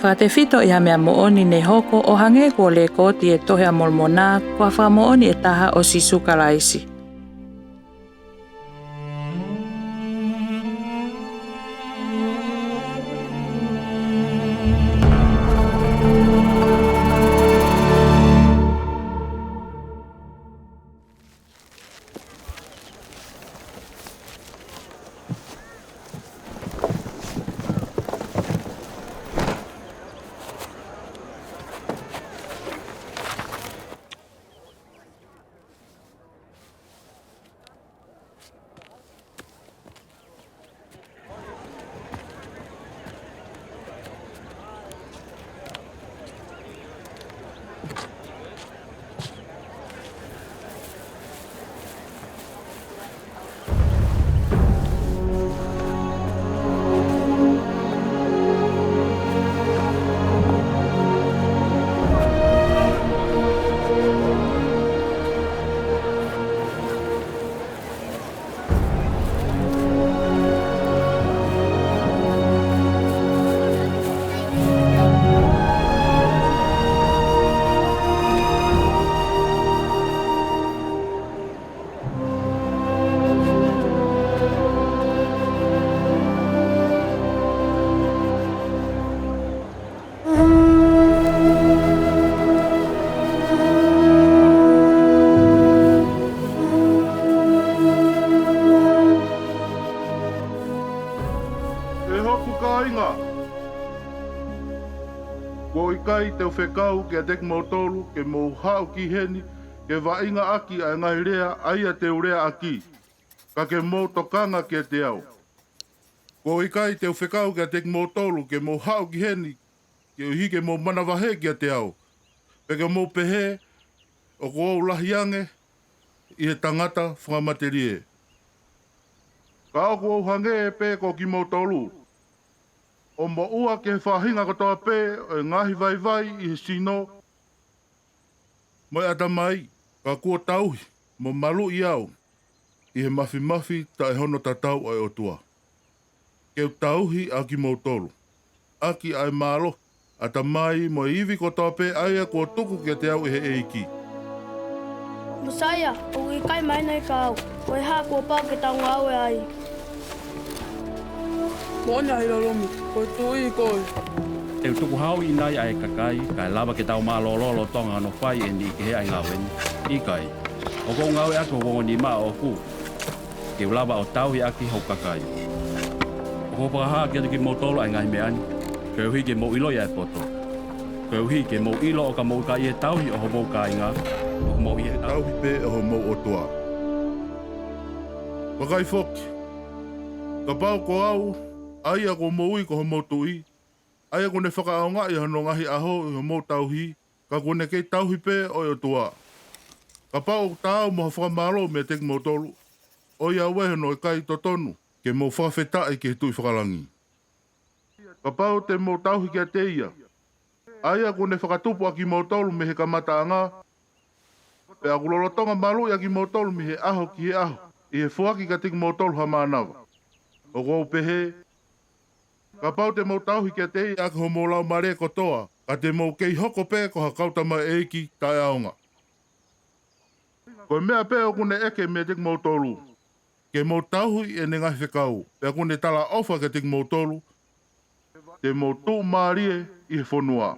Fa te fito I ha mea mooni ne hoko o hange ko le koti e tohea molmona kua fa mooni e taha o si sukalaisi. Ko ʻikai te fekau ke te kinautolu ke mo hao ki heni ke vainga aki a ngāhi rea aia te urea aki. Ka ke mo tokanga ke te au. Ko ʻikai te fekau ke te kinautolu ke mo hao ki heni ke uhi ke mo manavahe ke te au. Peke mo pehe o ko au lahiange I he tangata fakamatalaʻi. Ka oku au hange e pe ko kinautolu. O mo ua ke whahinga katoa pē o ngāhi vai vai I he sino. Mo atamai, ka kua tauhi, mo malu I au, I he mafi ta e hono tatau o ʻOtuá. Keu tauhi a kinautolu. Aki ai malo, atamai mo iwi katoa pē aia kua tuku ke te au I he eiki. Mōsaia, o ʻikai mai nei ka au. O e hā kua pau ke tau ngāue ai. Mōna I lolomi, ko Tuʻi koe. E tuku hau I nai ai kakai, kai lava ke tau mālololo tonga no whai e ni ke he ai ngāue ʻikai. O ko ngāue aki o kongo ni maa ʻOkú. Ke lava o tauhiʻaki hau kakai. O ko pakaha ke te ki motolo ai ngāhi meani. Ke uhi ke mo ilo ia e poto. Ke uhi ke mo ilo o ka mo ka I he tauhi o ho mo ka inga. O mo I he Tauhi pē o ho mo ʻOtuá. Kakai foki. Ka pau ko au, aia ko mo ui ko ho mo Tuʻi. Aia ko ne whakaonga I hano ngahi aho I ho mo tauhi. Ka kone kei tauhi pē o ʻOtuá. Ka pau tāu mo whakamalo me te kinautolu. O ia wehe no ʻikai totonu ke mo whakawhetaʻi ke tui whakalangi. Ka pau te mo tauhi kia te ia. Aia ko ne whakatupu a kinautolu me he kamataanga. Pe a kulolotonga malu I a kinautolu me he aho ki he aho. I he fuaki ka te kinautolu ha mānawa. O kou pehe. Ka pau te mo tauhi kia te ia ho mo lau mare kotoa. Ka te mo kei hoko pē ko ha kautama eiki tae aonga. Ko mea pē o kune eke me te kinautolu. Ke mo tauhi e ne ngai fekau. Pe a kune tala ofa ke te kinautolu. Te mo tū mārie I he whonua.